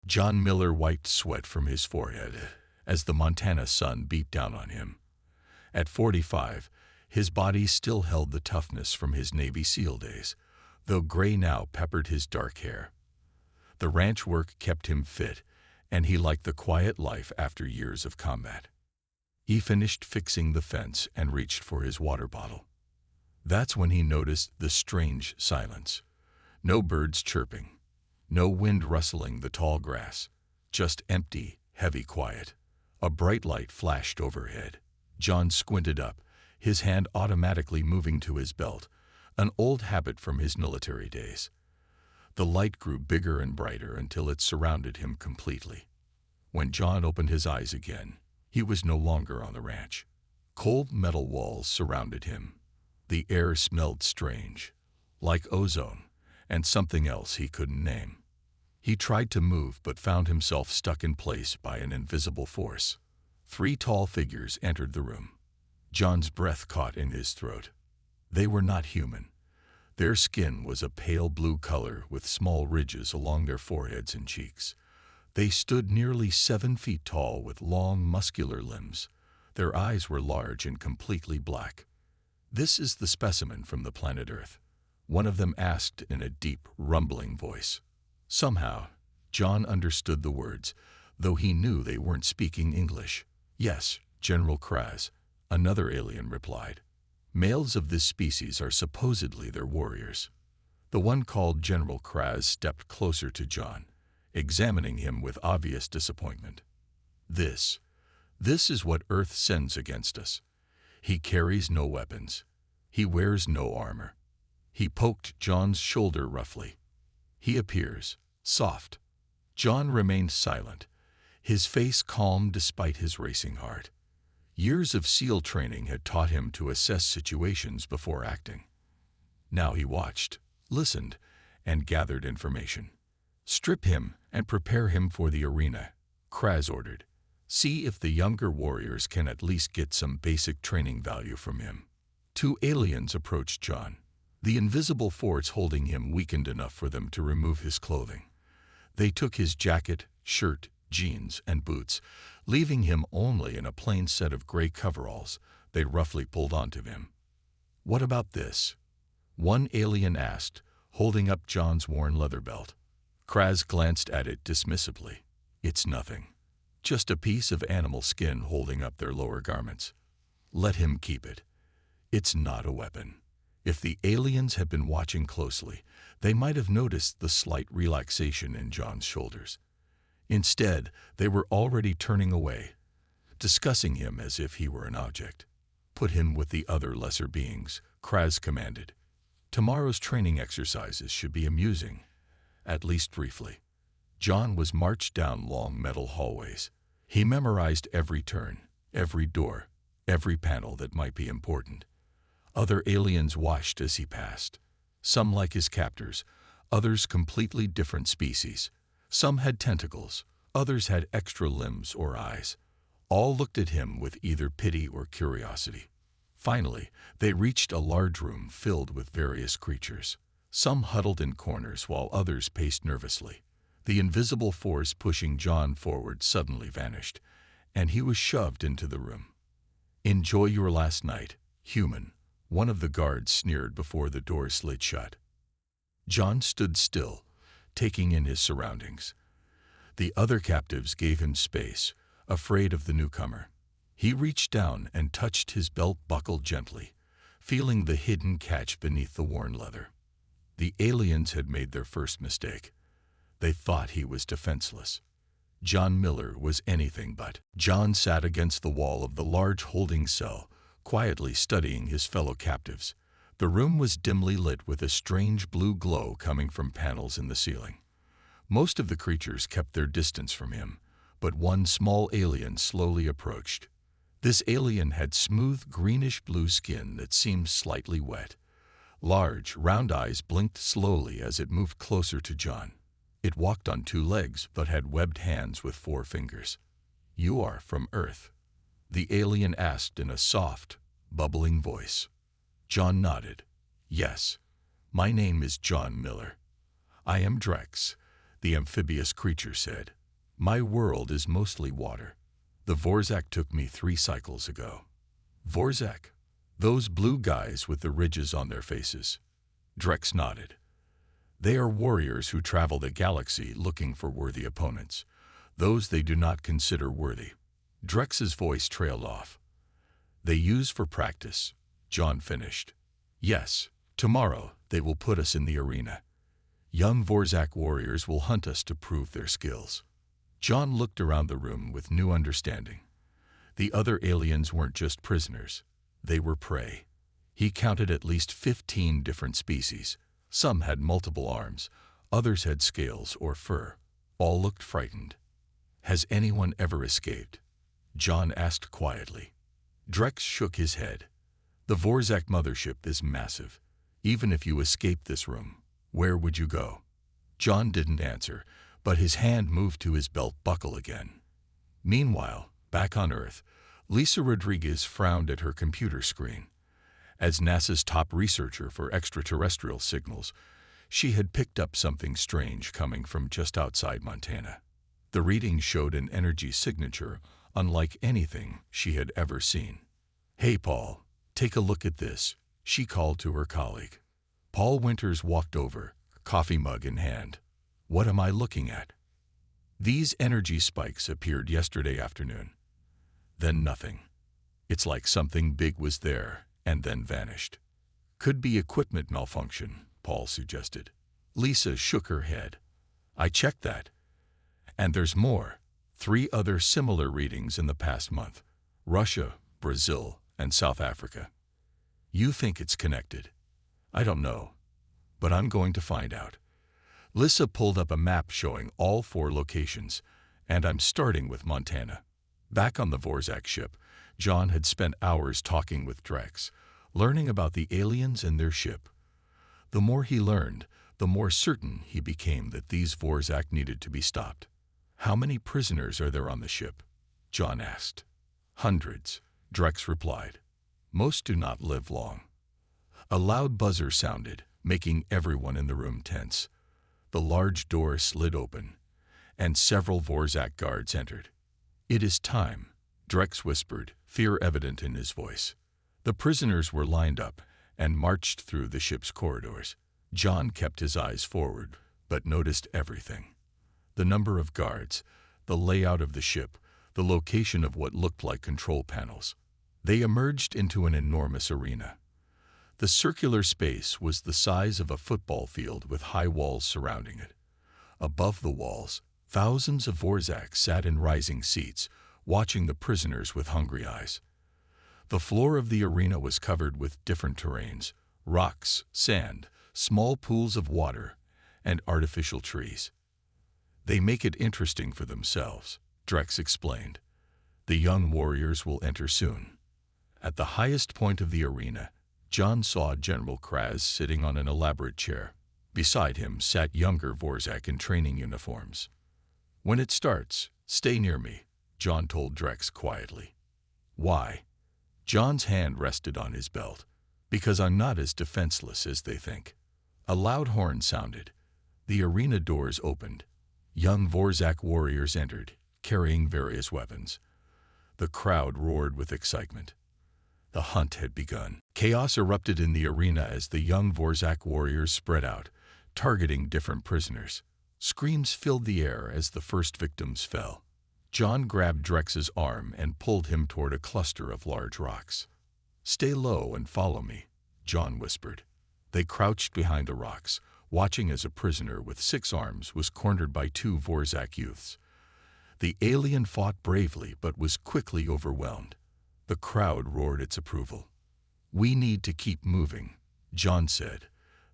John Miller wiped sweat from his forehead as the Montana sun beat down on him. At 45, his body still held the toughness from his Navy SEAL days, though gray now peppered his dark hair. The ranch work kept him fit, and he liked the quiet life after years of combat. He finished fixing the fence and reached for his water bottle. That's when he noticed the strange silence. No birds chirping, no wind rustling the tall grass, just empty, heavy quiet. A bright light flashed overhead. John squinted up, his hand automatically moving to his belt, an old habit from his military days. The light grew bigger and brighter until it surrounded him completely. When John opened his eyes again, he was no longer on the ranch. Cold metal walls surrounded him. The air smelled strange, like ozone, and something else he couldn't name. He tried to move but found himself stuck in place by an invisible force. 3 tall figures entered the room. John's breath caught in his throat. They were not human. Their skin was a pale blue color with small ridges along their foreheads and cheeks. They stood nearly 7 feet tall with long, muscular limbs. Their eyes were large and completely black. "This is the specimen from the planet Earth," one of them asked in a deep, rumbling voice. Somehow, John understood the words, though he knew they weren't speaking English. "Yes, General Kraz," another alien replied. "Males of this species are supposedly their warriors." The one called General Kraz stepped closer to John, examining him with obvious disappointment. This is what Earth sends against us. He carries no weapons. He wears no armor." He poked John's shoulder roughly. "He appears soft." John remained silent, his face calm despite his racing heart. Years of SEAL training had taught him to assess situations before acting. Now he watched, listened, and gathered information. "Strip him and prepare him for the arena," Kraz ordered. "See if the younger warriors can at least get some basic training value from him." 2 aliens approached John, the invisible force holding him weakened enough for them to remove his clothing. They took his jacket, shirt, jeans, and boots, leaving him only in a plain set of gray coveralls. They roughly pulled onto him. "What about this?" one alien asked, holding up John's worn leather belt. Kraz glanced at it dismissively. "It's nothing. Just a piece of animal skin holding up their lower garments. Let him keep it. It's not a weapon." If the aliens had been watching closely, they might have noticed the slight relaxation in John's shoulders. Instead, they were already turning away, discussing him as if he were an object. "Put him with the other lesser beings," Kraz commanded. "Tomorrow's training exercises should be amusing, at least briefly." John was marched down long metal hallways. He memorized every turn, every door, every panel that might be important. Other aliens watched as he passed. Some like his captors, others completely different species. Some had tentacles, others had extra limbs or eyes. All looked at him with either pity or curiosity. Finally, they reached a large room filled with various creatures. Some huddled in corners while others paced nervously. The invisible force pushing John forward suddenly vanished, and he was shoved into the room. "Enjoy your last night, human," one of the guards sneered before the door slid shut. John stood still, taking in his surroundings. The other captives gave him space, afraid of the newcomer. He reached down and touched his belt buckle gently, feeling the hidden catch beneath the worn leather. The aliens had made their first mistake. They thought he was defenseless. John Miller was anything but. John sat against the wall of the large holding cell, quietly studying his fellow captives. The room was dimly lit with a strange blue glow coming from panels in the ceiling. Most of the creatures kept their distance from him, but one small alien slowly approached. This alien had smooth greenish-blue skin that seemed slightly wet. Large, round eyes blinked slowly as it moved closer to John. It walked on 2 legs but had webbed hands with 4 fingers. "You are from Earth?" the alien asked in a soft, bubbling voice. John nodded. "Yes, my name is John Miller." "I am Drex," the amphibious creature said. My world is mostly water. The Vorzak took me 3 cycles ago. Vorzak? Those blue guys with the ridges on their faces. Drex nodded. They are warriors who travel the galaxy looking for worthy opponents, those they do not consider worthy. Drex's voice trailed off. They use for practice, John finished. Yes, tomorrow they will put us in the arena. Young Vorzak warriors will hunt us to prove their skills. John looked around the room with new understanding. The other aliens weren't just prisoners. They were prey. He counted at least 15 different species. Some had multiple arms, others had scales or fur. All looked frightened. Has anyone ever escaped? John asked quietly. Drex shook his head. The Vorzak mothership is massive. Even if you escaped this room, where would you go? John didn't answer, but his hand moved to his belt buckle again. Meanwhile, back on Earth, Lisa Rodriguez frowned at her computer screen. As NASA's top researcher for extraterrestrial signals, she had picked up something strange coming from just outside Montana. The reading showed an energy signature unlike anything she had ever seen. Hey, Paul, take a look at this, she called to her colleague. Paul Winters walked over, coffee mug in hand. What am I looking at? These energy spikes appeared yesterday afternoon. Then nothing. It's like something big was there and then vanished. Could be equipment malfunction, Paul suggested. Lisa shook her head. I checked that. And there's more. 3 other similar readings in the past month. Russia, Brazil, and South Africa. You think it's connected? I don't know. But I'm going to find out. Lisa pulled up a map showing all 4 locations, and I'm starting with Montana. Back on the Vorzak ship, John had spent hours talking with Drex, learning about the aliens and their ship. The more he learned, the more certain he became that these Vorzak needed to be stopped. How many prisoners are there on the ship? John asked. Hundreds, Drex replied. Most do not live long. A loud buzzer sounded, making everyone in the room tense. The large door slid open, and several Vorzak guards entered. It is time, Drex whispered, fear evident in his voice. The prisoners were lined up and marched through the ship's corridors. John kept his eyes forward, but noticed everything. The number of guards, the layout of the ship, the location of what looked like control panels. They emerged into an enormous arena. The circular space was the size of a football field with high walls surrounding it. Above the walls, thousands of Vorzak sat in rising seats, watching the prisoners with hungry eyes. The floor of the arena was covered with different terrains, rocks, sand, small pools of water, and artificial trees. They make it interesting for themselves, Drex explained. The young warriors will enter soon. At the highest point of the arena, John saw General Kraz sitting on an elaborate chair. Beside him sat younger Vorzak in training uniforms. When it starts, stay near me, John told Drex quietly. Why? John's hand rested on his belt. Because I'm not as defenseless as they think. A loud horn sounded. The arena doors opened. Young Vorzak warriors entered, carrying various weapons. The crowd roared with excitement. The hunt had begun. Chaos erupted in the arena as the young Vorzak warriors spread out, targeting different prisoners. Screams filled the air as the first victims fell. John grabbed Drex's arm and pulled him toward a cluster of large rocks. Stay low and follow me, John whispered. They crouched behind the rocks, watching as a prisoner with 6 arms was cornered by 2 Vorzak youths. The alien fought bravely but was quickly overwhelmed. The crowd roared its approval. We need to keep moving, John said.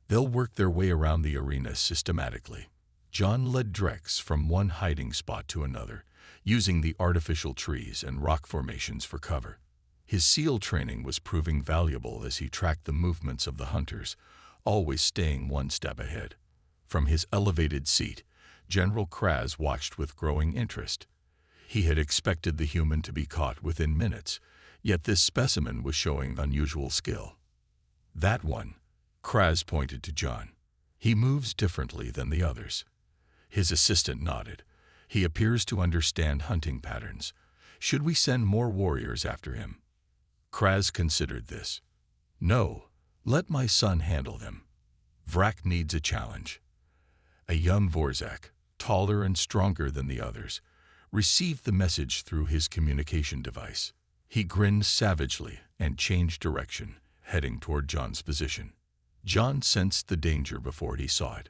They'll work their way around the arena systematically. John led Drex from one hiding spot to another, using the artificial trees and rock formations for cover. His SEAL training was proving valuable as he tracked the movements of the hunters, always staying one step ahead. From his elevated seat, General Kraz watched with growing interest. He had expected the human to be caught within minutes, yet this specimen was showing unusual skill. That one, Kraz pointed to John. He moves differently than the others. His assistant nodded. He appears to understand hunting patterns. Should we send more warriors after him? Kraz considered this. No, let my son handle them. Vrak needs a challenge. A young Vorzak, taller and stronger than the others, received the message through his communication device. He grinned savagely and changed direction, heading toward John's position. John sensed the danger before he saw it.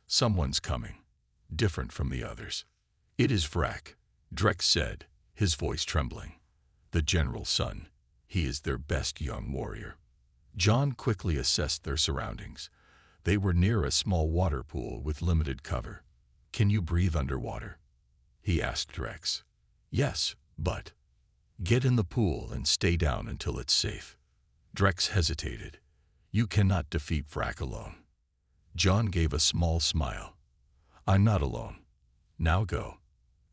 Someone's coming, different from the others. It is Vrak, Drex said, his voice trembling. The general's son. He is their best young warrior. John quickly assessed their surroundings. They were near a small water pool with limited cover. Can you breathe underwater? He asked Drex. Yes, but get in the pool and stay down until it's safe. Drex hesitated. You cannot defeat Vrak alone. John gave a small smile. I'm not alone. Now go.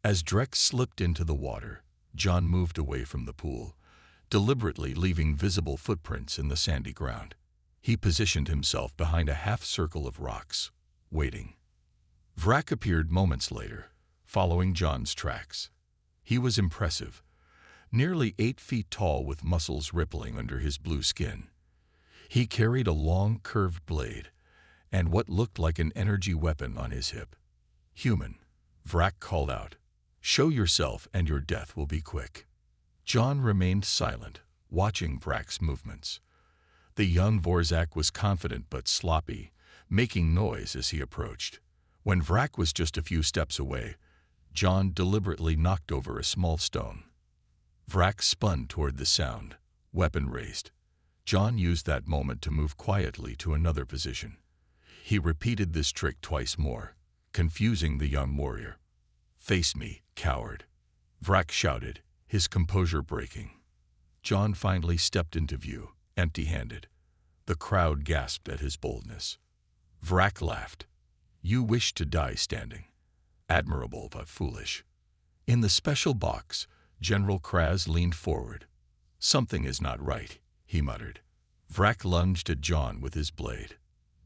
As Drex slipped into the water, John moved away from the pool, deliberately leaving visible footprints in the sandy ground. He positioned himself behind a half-circle of rocks, waiting. Vrak appeared moments later, following John's tracks. He was impressive, nearly 8 feet tall with muscles rippling under his blue skin. He carried a long, curved blade and what looked like an energy weapon on his hip. Human, Vrak called out. Show yourself and your death will be quick. John remained silent, watching Vrak's movements. The young Vorzak was confident but sloppy, making noise as he approached. When Vrak was just a few steps away, John deliberately knocked over a small stone. Vrak spun toward the sound, weapon raised. John used that moment to move quietly to another position. He repeated this trick twice more, confusing the young warrior. Face me, coward, Vrak shouted, his composure breaking. John finally stepped into view, empty-handed. The crowd gasped at his boldness. Vrak laughed. You wish to die standing. Admirable but foolish. In the special box, General Kraz leaned forward. Something is not right, he muttered. Vrak lunged at John with his blade.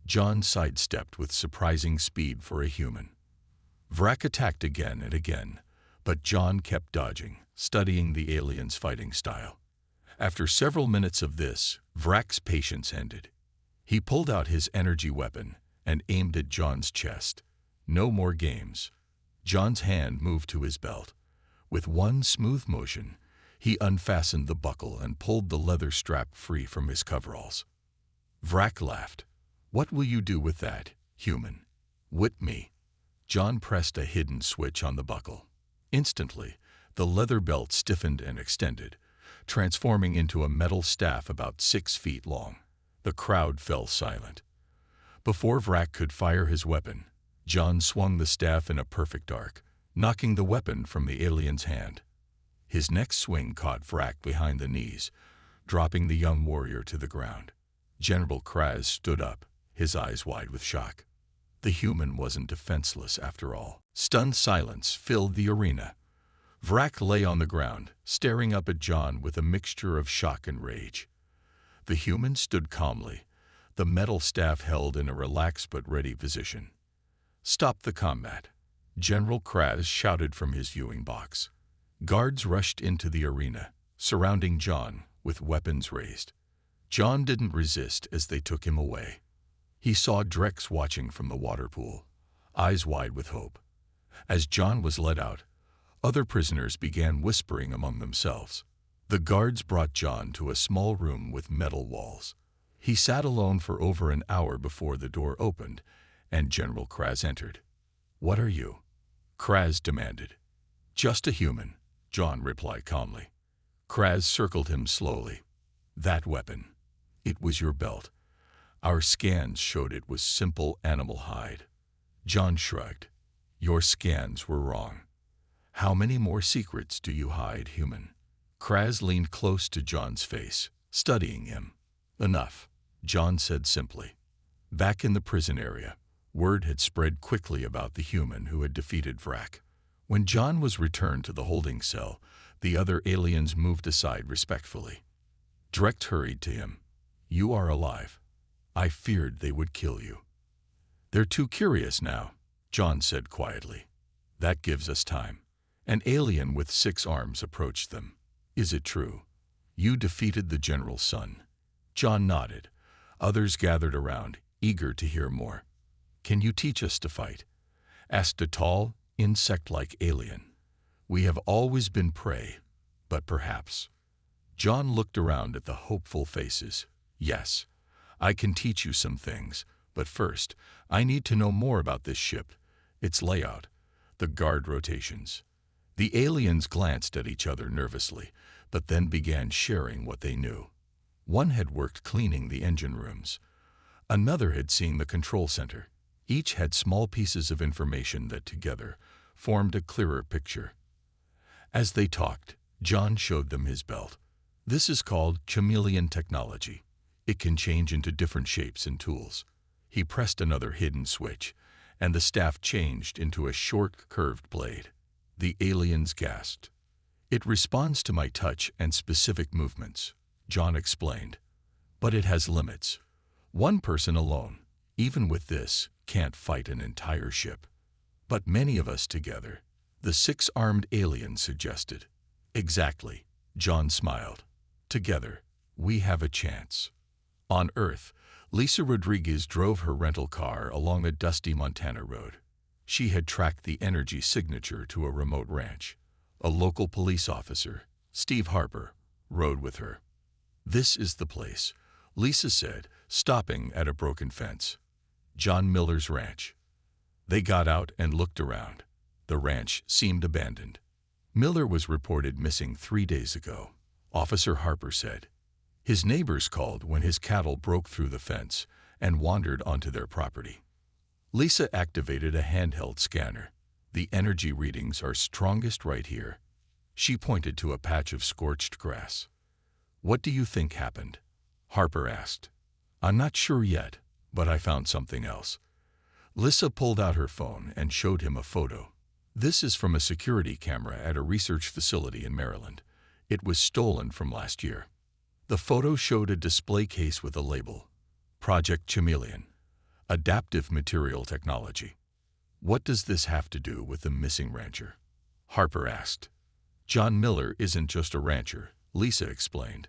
John sidestepped with surprising speed for a human. Vrak attacked again and again, but John kept dodging, studying the alien's fighting style. After several minutes of this, Vrak's patience ended. He pulled out his energy weapon and aimed at John's chest. No more games. John's hand moved to his belt. With one smooth motion, he unfastened the buckle and pulled the leather strap free from his coveralls. Vrak laughed. What will you do with that, human? Whip me. John pressed a hidden switch on the buckle. Instantly, the leather belt stiffened and extended, transforming into a metal staff about 6 feet long. The crowd fell silent. Before Vrak could fire his weapon, John swung the staff in a perfect arc, knocking the weapon from the alien's hand. His next swing caught Vrak behind the knees, dropping the young warrior to the ground. General Kraz stood up, his eyes wide with shock. The human wasn't defenseless after all. Stunned silence filled the arena. Vrak lay on the ground, staring up at John with a mixture of shock and rage. The human stood calmly, the metal staff held in a relaxed but ready position. Stop the combat, General Kraz shouted from his viewing box. Guards rushed into the arena, surrounding John with weapons raised. John didn't resist as they took him away. He saw Drex watching from the water pool, eyes wide with hope. As John was led out, other prisoners began whispering among themselves. The guards brought John to a small room with metal walls. He sat alone for over an hour before the door opened, and General Kraz entered. What are you? Kraz demanded. Just a human, John replied calmly. Kraz circled him slowly. That weapon. It was your belt. Our scans showed it was simple animal hide. John shrugged. Your scans were wrong. How many more secrets do you hide, human? Kraz leaned close to John's face, studying him. Enough, John said simply. Back in the prison area, word had spread quickly about the human who had defeated Vrak. When John was returned to the holding cell, the other aliens moved aside respectfully. Drex hurried to him. You are alive. I feared they would kill you. They're too curious now, John said quietly. That gives us time. An alien with 6 arms approached them. Is it true? You defeated the general's son. John nodded. Others gathered around, eager to hear more. Can you teach us to fight? Asked a tall, insect-like alien. We have always been prey, but perhaps. John looked around at the hopeful faces. Yes, I can teach you some things, but first, I need to know more about this ship, its layout, the guard rotations. The aliens glanced at each other nervously, but then began sharing what they knew. One had worked cleaning the engine rooms. Another had seen the control center. Each had small pieces of information that together formed a clearer picture. As they talked, John showed them his belt. This is called chameleon technology. It can change into different shapes and tools. He pressed another hidden switch, and the staff changed into a short, curved blade. The aliens gasped. It responds to my touch and specific movements, John explained. But it has limits. One person alone, even with this, can't fight an entire ship. But many of us together, the 6-armed alien suggested. Exactly, John smiled. Together, we have a chance. On Earth, Lisa Rodriguez drove her rental car along a dusty Montana road. She had tracked the energy signature to a remote ranch. A local police officer, Steve Harper, rode with her. This is the place, Lisa said, stopping at a broken fence. John Miller's ranch. They got out and looked around. The ranch seemed abandoned. Miller was reported missing 3 days ago, Officer Harper said. His neighbors called when his cattle broke through the fence and wandered onto their property. Lisa activated a handheld scanner. The energy readings are strongest right here. She pointed to a patch of scorched grass. What do you think happened? Harper asked. I'm not sure yet, but I found something else. Lisa pulled out her phone and showed him a photo. This is from a security camera at a research facility in Maryland. It was stolen from last year. The photo showed a display case with a label, Project Chameleon, Adaptive Material Technology. What does this have to do with the missing rancher? Harper asked. John Miller isn't just a rancher, Lisa explained.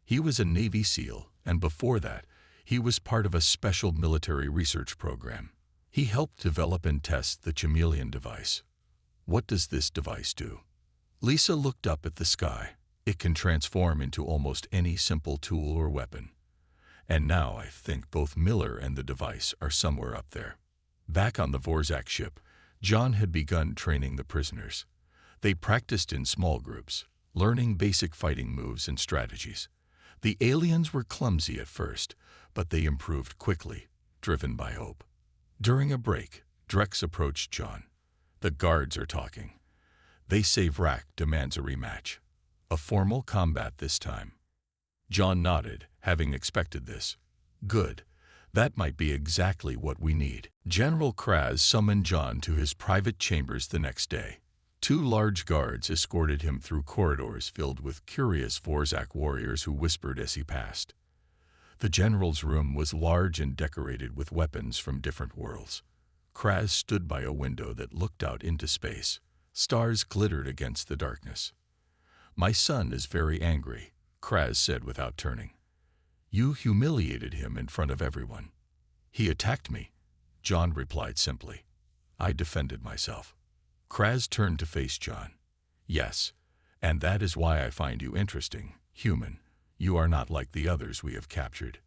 He was a Navy SEAL, and before that, he was part of a special military research program. He helped develop and test the chameleon device. What does this device do? Lisa looked up at the sky. It can transform into almost any simple tool or weapon. And now I think both Miller and the device are somewhere up there. Back on the Vorzak ship, John had begun training the prisoners. They practiced in small groups, learning basic fighting moves and strategies. The aliens were clumsy at first, but they improved quickly, driven by hope. During a break, Drex approached John. The guards are talking. They say Vrak demands a rematch. A formal combat this time. John nodded, having expected this. Good. That might be exactly what we need. General Kraz summoned John to his private chambers the next day. 2 large guards escorted him through corridors filled with curious Vorzak warriors who whispered as he passed. The general's room was large and decorated with weapons from different worlds. Kraz stood by a window that looked out into space. Stars glittered against the darkness. My son is very angry, Kraz said without turning. You humiliated him in front of everyone. He attacked me, John replied simply. I defended myself. Kraz turned to face John. Yes, and that is why I find you interesting, human. You are not like the others we have captured.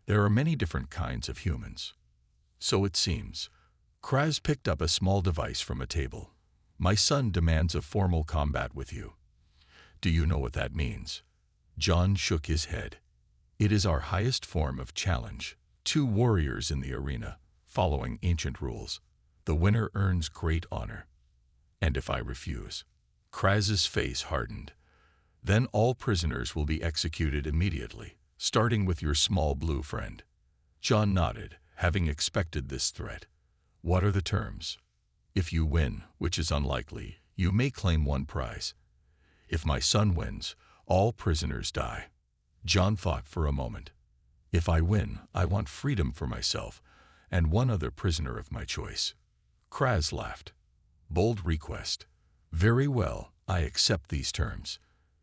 There are many different kinds of humans. So it seems. Kraz picked up a small device from a table. My son demands a formal combat with you. Do you know what that means? John shook his head. It is our highest form of challenge. 2 warriors in the arena, following ancient rules. The winner earns great honor. And if I refuse? Kraz's face hardened. Then all prisoners will be executed immediately, starting with your small blue friend. John nodded, having expected this threat. What are the terms? If you win, which is unlikely, you may claim 1 prize. If my son wins, all prisoners die. John thought for a moment. If I win, I want freedom for myself and 1 other prisoner of my choice. Kraz laughed. Bold request. Very well, I accept these terms.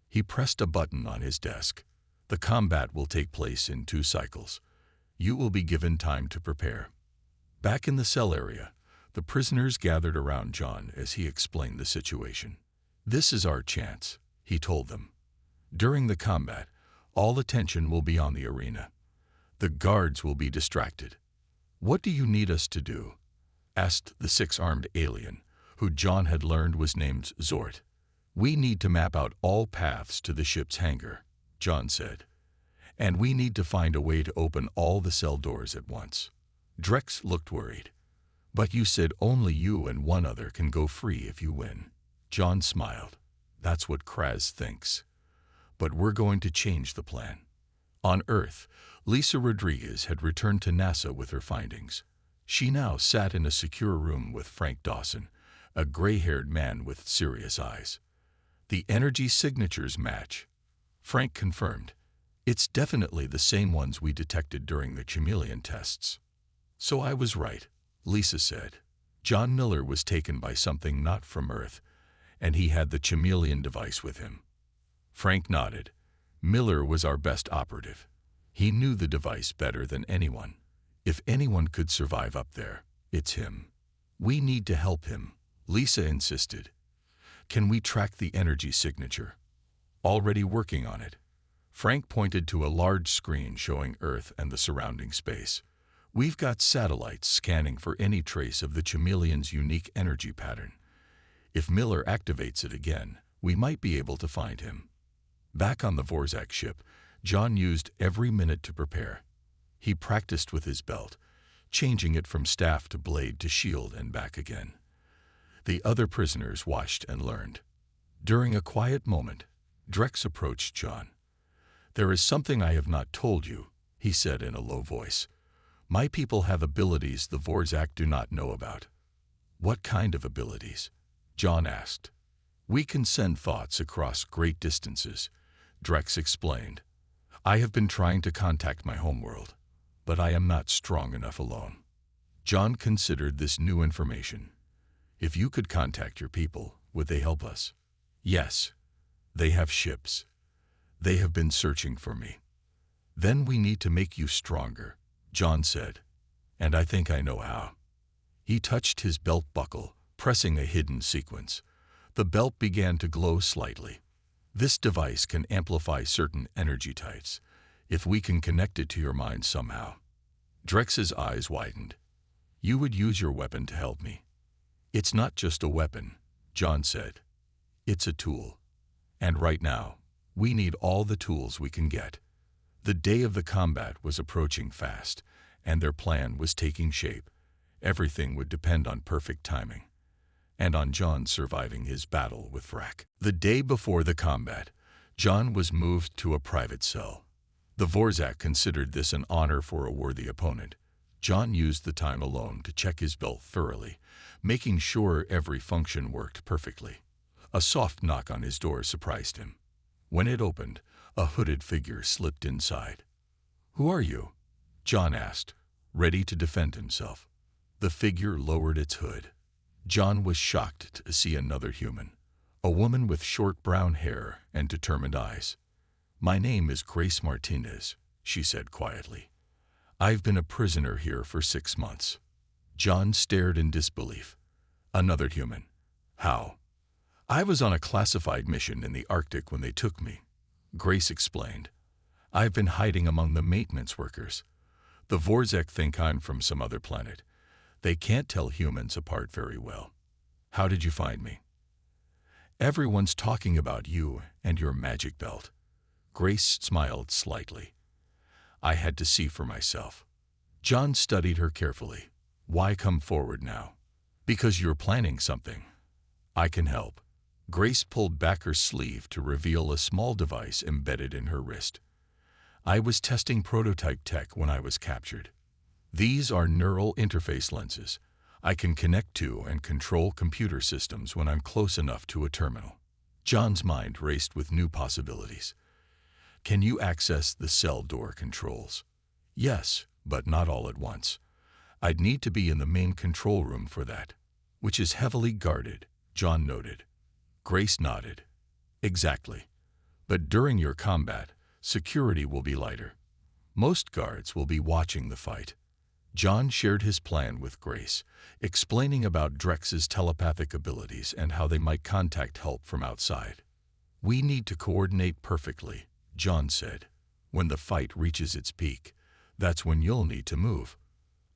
He pressed a button on his desk. The combat will take place in 2 cycles. You will be given time to prepare. Back in the cell area, the prisoners gathered around John as he explained the situation. This is our chance, he told them. During the combat, all attention will be on the arena. The guards will be distracted. What do you need us to do? Asked the 6-armed alien, who John had learned was named Zort. We need to map out all paths to the ship's hangar, John said. And we need to find a way to open all the cell doors at once. Drex looked worried. But you said only you and one other can go free if you win. John smiled. That's what Kraz thinks. But we're going to change the plan. On Earth, Lisa Rodriguez had returned to NASA with her findings. She now sat in a secure room with Frank Dawson, a gray-haired man with serious eyes. The energy signatures match. Frank confirmed. It's definitely the same ones we detected during the chameleon tests. So I was right, Lisa said. John Miller was taken by something not from Earth, and he had the chameleon device with him. Frank nodded. Miller was our best operative. He knew the device better than anyone. If anyone could survive up there, it's him. We need to help him, Lisa insisted. Can we track the energy signature? Already working on it. Frank pointed to a large screen showing Earth and the surrounding space. We've got satellites scanning for any trace of the chameleon's unique energy pattern. If Miller activates it again, we might be able to find him. Back on the Vorzak ship, John used every minute to prepare. He practiced with his belt, changing it from staff to blade to shield and back again. The other prisoners watched and learned. During a quiet moment, Drex approached John. There is something I have not told you, he said in a low voice. My people have abilities the Vorzak do not know about. What kind of abilities? John asked. We can send thoughts across great distances, Drex explained. I have been trying to contact my homeworld, but I am not strong enough alone. John considered this new information. If you could contact your people, would they help us? Yes. They have ships. They have been searching for me. Then we need to make you stronger, John said. And I think I know how. He touched his belt buckle, pressing a hidden sequence. The belt began to glow slightly. This device can amplify certain energy types, if we can connect it to your mind somehow. Drex's eyes widened. You would use your weapon to help me. It's not just a weapon, John said. It's a tool. And right now, we need all the tools we can get. The day of the combat was approaching fast, and their plan was taking shape. Everything would depend on perfect timing, and on John surviving his battle with Vrak. The day before the combat, John was moved to a private cell. The Vorzak considered this an honor for a worthy opponent. John used the time alone to check his belt thoroughly, making sure every function worked perfectly. A soft knock on his door surprised him. When it opened, a hooded figure slipped inside. Who are you? John asked, ready to defend himself. The figure lowered its hood. John was shocked to see another human, a woman with short brown hair and determined eyes. My name is Grace Martinez, she said quietly. I've been a prisoner here for 6 months. John stared in disbelief. Another human. How? I was on a classified mission in the Arctic when they took me, Grace explained. I've been hiding among the maintenance workers. The Vorzak think I'm from some other planet. They can't tell humans apart very well. How did you find me? Everyone's talking about you and your magic belt. Grace smiled slightly. I had to see for myself. John studied her carefully. Why come forward now? Because you're planning something. I can help. Grace pulled back her sleeve to reveal a small device embedded in her wrist. I was testing prototype tech when I was captured. These are neural interface lenses. I can connect to and control computer systems when I'm close enough to a terminal. John's mind raced with new possibilities. Can you access the cell door controls? Yes, but not all at once. I'd need to be in the main control room for that. which is heavily guarded, John noted. Grace nodded. Exactly. But during your combat, security will be lighter. Most guards will be watching the fight. John shared his plan with Grace, explaining about Drex's telepathic abilities and how they might contact help from outside. We need to coordinate perfectly, John said. When the fight reaches its peak, that's when you'll need to move.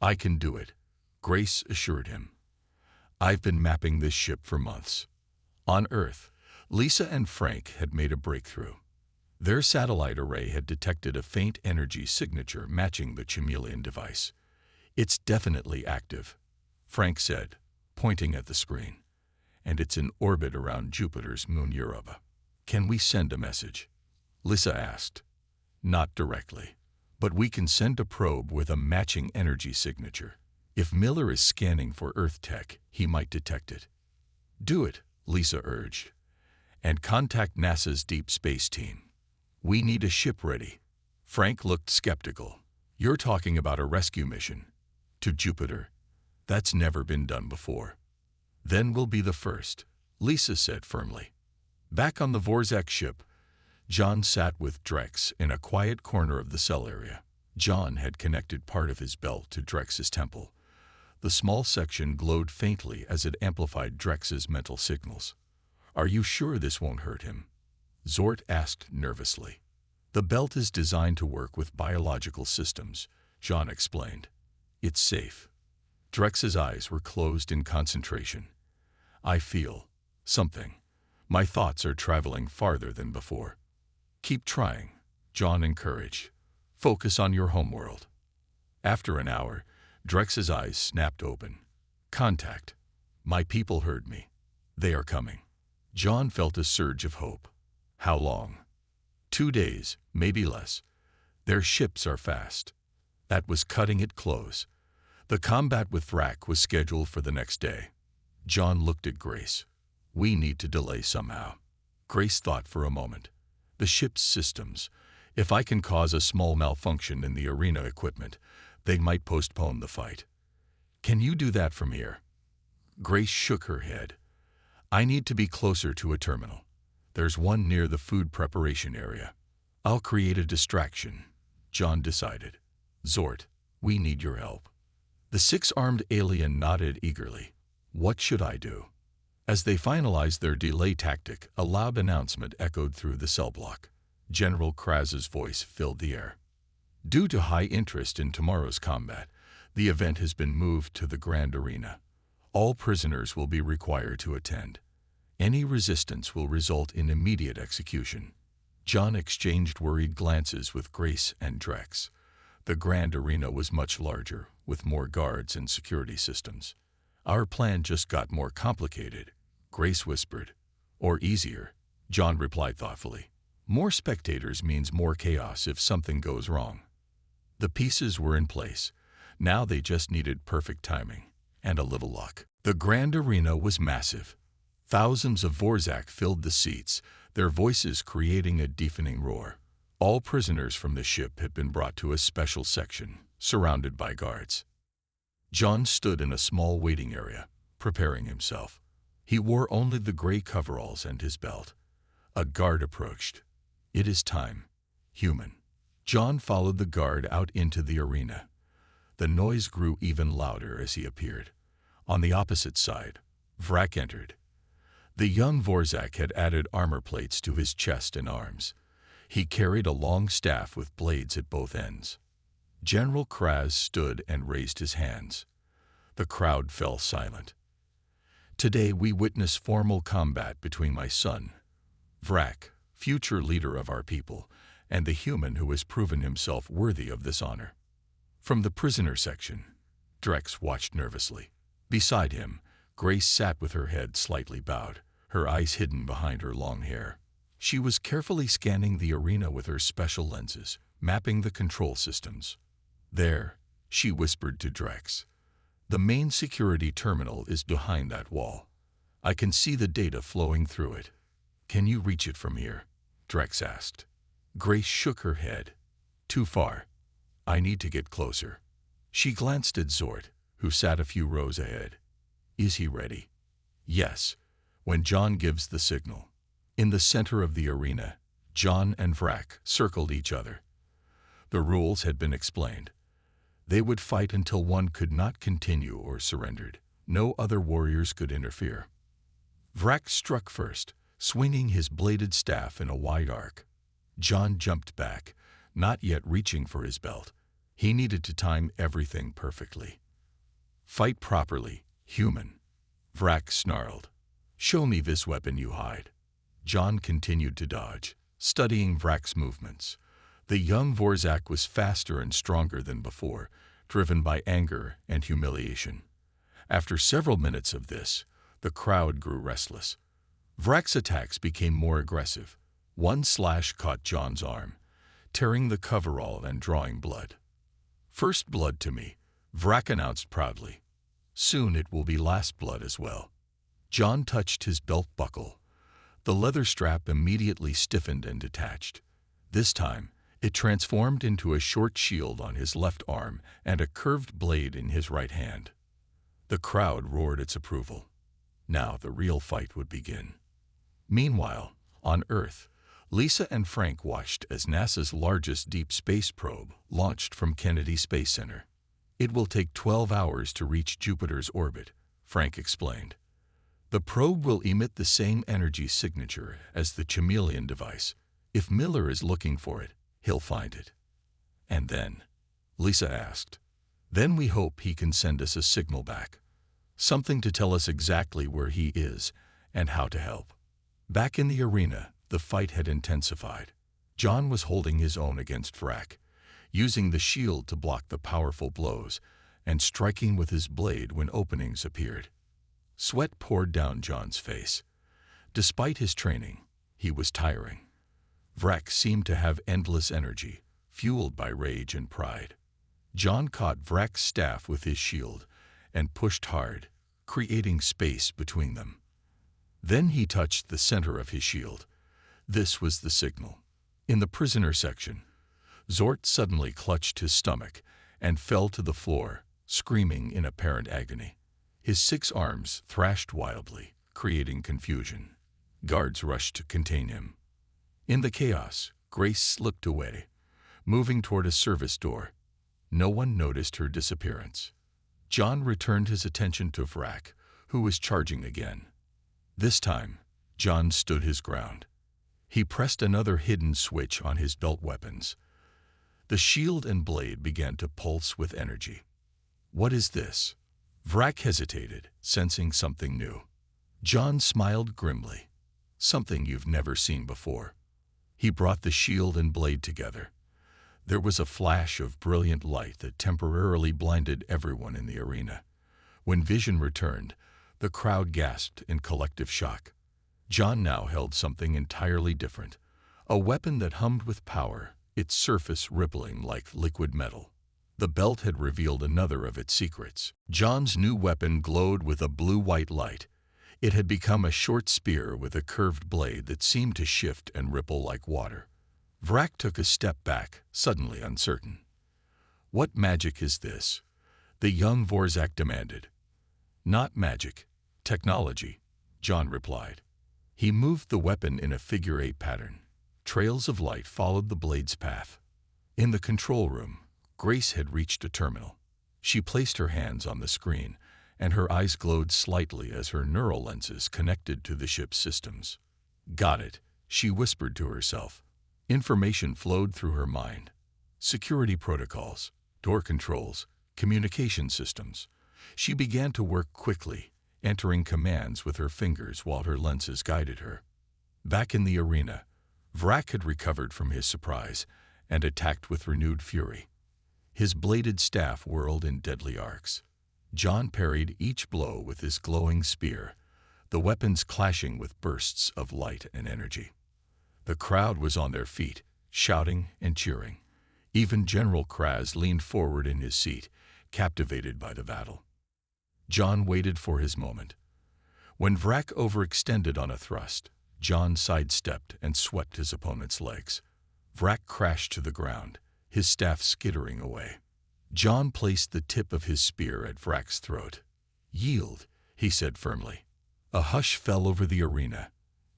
I can do it, Grace assured him. I've been mapping this ship for months. On Earth, Lisa and Frank had made a breakthrough. Their satellite array had detected a faint energy signature matching the chameleon device. It's definitely active, Frank said, pointing at the screen. And it's in orbit around Jupiter's moon Europa. Can we send a message? Lisa asked. Not directly, but we can send a probe with a matching energy signature. If Miller is scanning for Earth tech, he might detect it. Do it, Lisa urged. And contact NASA's deep space team. We need a ship ready. Frank looked skeptical. You're talking about a rescue mission. To Jupiter? That's never been done before. Then we'll be the first, Lisa said firmly. Back on the Vorzak ship, John sat with Drex in a quiet corner of the cell area. John had connected part of his belt to Drex's temple. The small section glowed faintly as it amplified Drex's mental signals. Are you sure this won't hurt him? Zort asked nervously. The belt is designed to work with biological systems, John explained. It's safe. Drex's eyes were closed in concentration. I feel something. My thoughts are traveling farther than before. Keep trying, John encouraged. Focus on your homeworld. After an hour, Drex's eyes snapped open. Contact. My people heard me. They are coming. John felt a surge of hope. How long? 2 days, maybe less. Their ships are fast. That was cutting it close. The combat with Thrak was scheduled for the next day. John looked at Grace. We need to delay somehow. Grace thought for a moment. The ship's systems. If I can cause a small malfunction in the arena equipment, they might postpone the fight. Can you do that from here? Grace shook her head. I need to be closer to a terminal. There's one near the food preparation area. I'll create a distraction, John decided. Zort, we need your help. The six-armed alien nodded eagerly. What should I do? As they finalized their delay tactic, a loud announcement echoed through the cell block. General Kraz's voice filled the air. Due to high interest in tomorrow's combat, the event has been moved to the Grand Arena. All prisoners will be required to attend. Any resistance will result in immediate execution. John exchanged worried glances with Grace and Drex. The Grand Arena was much larger, with more guards and security systems. Our plan just got more complicated, Grace whispered. Or easier, John replied thoughtfully. More spectators means more chaos if something goes wrong. The pieces were in place. Now they just needed perfect timing and a little luck. The Grand Arena was massive. Thousands of Vorzak filled the seats, their voices creating a deafening roar. All prisoners from the ship had been brought to a special section, surrounded by guards. John stood in a small waiting area, preparing himself. He wore only the gray coveralls and his belt. A guard approached. It is time. Human. John followed the guard out into the arena. The noise grew even louder as he appeared. On the opposite side, Vrak entered. The young Vorzak had added armor plates to his chest and arms. He carried a long staff with blades at both ends. General Kraz stood and raised his hands. The crowd fell silent. Today we witness formal combat between my son, Vrak, future leader of our people, and the human who has proven himself worthy of this honor. From the prisoner section, Drex watched nervously. Beside him, Grace sat with her head slightly bowed, her eyes hidden behind her long hair. She was carefully scanning the arena with her special lenses, mapping the control systems. There, she whispered to Drex. The main security terminal is behind that wall. I can see the data flowing through it. Can you reach it from here? Drex asked. Grace shook her head. Too far. I need to get closer. She glanced at Zort, who sat a few rows ahead. Is he ready? Yes, when John gives the signal. In the center of the arena, John and Vrak circled each other. The rules had been explained. They would fight until one could not continue or surrendered. No other warriors could interfere. Vrak struck first, swinging his bladed staff in a wide arc. John jumped back, not yet reaching for his belt. He needed to time everything perfectly. Fight properly, human. Vrak snarled. Show me this weapon you hide. John continued to dodge, studying Vrak's movements. The young Vorzak was faster and stronger than before, driven by anger and humiliation. After several minutes of this, the crowd grew restless. Vrak's attacks became more aggressive. One slash caught John's arm, tearing the coverall and drawing blood. First blood to me, Vrak announced proudly. Soon it will be last blood as well. John touched his belt buckle. The leather strap immediately stiffened and detached. This time, it transformed into a short shield on his left arm and a curved blade in his right hand. The crowd roared its approval. Now the real fight would begin. Meanwhile, on Earth, Lisa and Frank watched as NASA's largest deep space probe launched from Kennedy Space Center. It will take 12 hours to reach Jupiter's orbit, Frank explained. The probe will emit the same energy signature as the chameleon device. If Miller is looking for it, he'll find it. And then? Lisa asked. Then we hope he can send us a signal back. Something to tell us exactly where he is and how to help. Back in the arena, the fight had intensified. John was holding his own against Vrak, using the shield to block the powerful blows and striking with his blade when openings appeared. Sweat poured down John's face. Despite his training, he was tiring. Vrak seemed to have endless energy, fueled by rage and pride. John caught Vrak's staff with his shield and pushed hard, creating space between them. Then he touched the center of his shield. This was the signal. In the prisoner section, Zort suddenly clutched his stomach and fell to the floor, screaming in apparent agony. His 6 arms thrashed wildly, creating confusion. Guards rushed to contain him. In the chaos, Grace slipped away, moving toward a service door. No one noticed her disappearance. John returned his attention to Vrak, who was charging again. This time, John stood his ground. He pressed another hidden switch on his belt weapons. The shield and blade began to pulse with energy. What is this? Vrak hesitated, sensing something new. John smiled grimly. Something you've never seen before. He brought the shield and blade together. There was a flash of brilliant light that temporarily blinded everyone in the arena. When vision returned, the crowd gasped in collective shock. John now held something entirely different, a weapon that hummed with power, its surface rippling like liquid metal. The belt had revealed another of its secrets. John's new weapon glowed with a blue-white light. It had become a short spear with a curved blade that seemed to shift and ripple like water. Vrak took a step back, suddenly uncertain. What magic is this? The young Vorzak demanded. Not magic, technology, John replied. He moved the weapon in a figure-8 pattern. Trails of light followed the blade's path. In the control room, Grace had reached a terminal. She placed her hands on the screen, and her eyes glowed slightly as her neural lenses connected to the ship's systems. Got it, she whispered to herself. Information flowed through her mind. Security protocols, door controls, communication systems. She began to work quickly, entering commands with her fingers while her lenses guided her. Back in the arena, Vrak had recovered from his surprise and attacked with renewed fury. His bladed staff whirled in deadly arcs. John parried each blow with his glowing spear, the weapons clashing with bursts of light and energy. The crowd was on their feet, shouting and cheering. Even General Kraz leaned forward in his seat, captivated by the battle. John waited for his moment. When Vrak overextended on a thrust, John sidestepped and swept his opponent's legs. Vrak crashed to the ground, his staff skittering away. John placed the tip of his spear at Vrak's throat. Yield, he said firmly. A hush fell over the arena.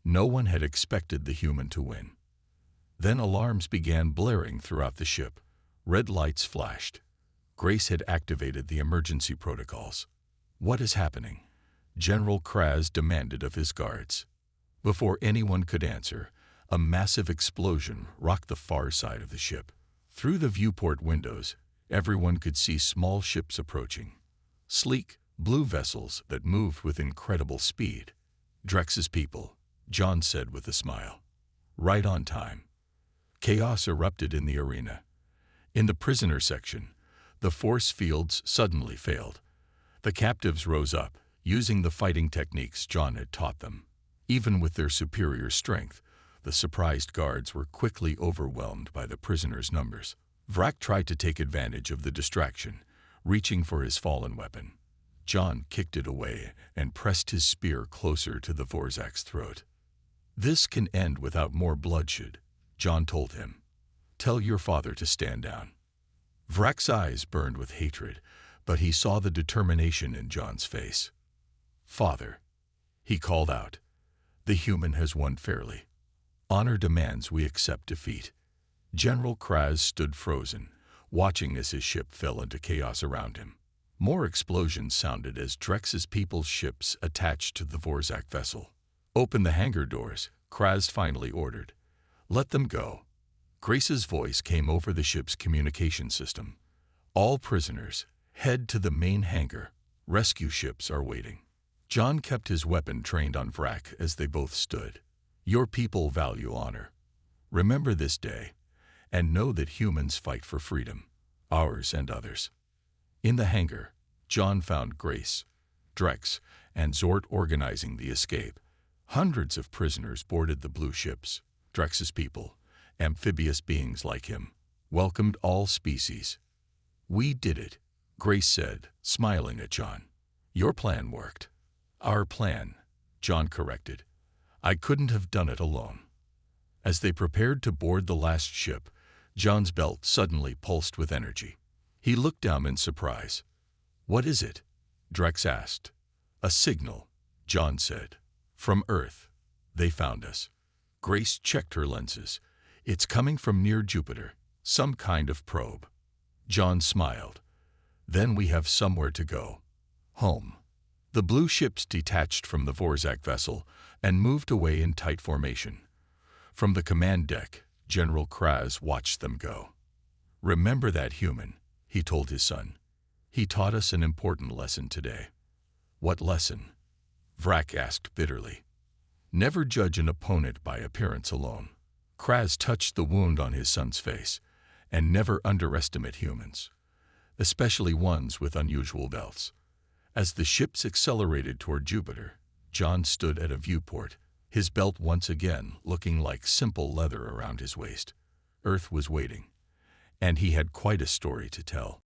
No one had expected the human to win. Then alarms began blaring throughout the ship. Red lights flashed. Grace had activated the emergency protocols. What is happening? General Kraz demanded of his guards. Before anyone could answer, a massive explosion rocked the far side of the ship. Through the viewport windows, everyone could see small ships approaching. Sleek, blue vessels that moved with incredible speed. Drex's people, John said with a smile. Right on time. Chaos erupted in the arena. In the prisoner section, the force fields suddenly failed. The captives rose up, using the fighting techniques John had taught them. Even with their superior strength, the surprised guards were quickly overwhelmed by the prisoners' numbers. Vrak tried to take advantage of the distraction, reaching for his fallen weapon. John kicked it away and pressed his spear closer to the Vorzak's throat. This can end without more bloodshed, John told him. Tell your father to stand down. Vrak's eyes burned with hatred, but he saw the determination in John's face. Father, he called out, the human has won fairly. Honor demands we accept defeat. General Kraz stood frozen, watching as his ship fell into chaos around him. More explosions sounded as Drex's people's ships attached to the Vorzak vessel. Open the hangar doors, Kraz finally ordered. Let them go. Grace's voice came over the ship's communication system. All prisoners, head to the main hangar. Rescue ships are waiting. John kept his weapon trained on Vrak as they both stood. Your people value honor. Remember this day, and know that humans fight for freedom, ours and others. In the hangar, John found Grace, Drex, and Zort organizing the escape. Hundreds of prisoners boarded the blue ships. Drex's people, amphibious beings like him, welcomed all species. We did it, Grace said, smiling at John. Your plan worked. Our plan, John corrected. I couldn't have done it alone. As they prepared to board the last ship, John's belt suddenly pulsed with energy. He looked down in surprise. What is it? Drex asked. A signal, John said. From Earth. They found us. Grace checked her lenses. It's coming from near Jupiter, some kind of probe. John smiled. Then we have somewhere to go. Home. The blue ships detached from the Vorzak vessel and moved away in tight formation. From the command deck, General Kraz watched them go. Remember that, human, he told his son. He taught us an important lesson today. What lesson? Vrak asked bitterly. Never judge an opponent by appearance alone. Kraz touched the wound on his son's face, and never underestimate humans, especially ones with unusual belts. As the ships accelerated toward Jupiter, John stood at a viewport, his belt once again looking like simple leather around his waist. Earth was waiting, and he had quite a story to tell.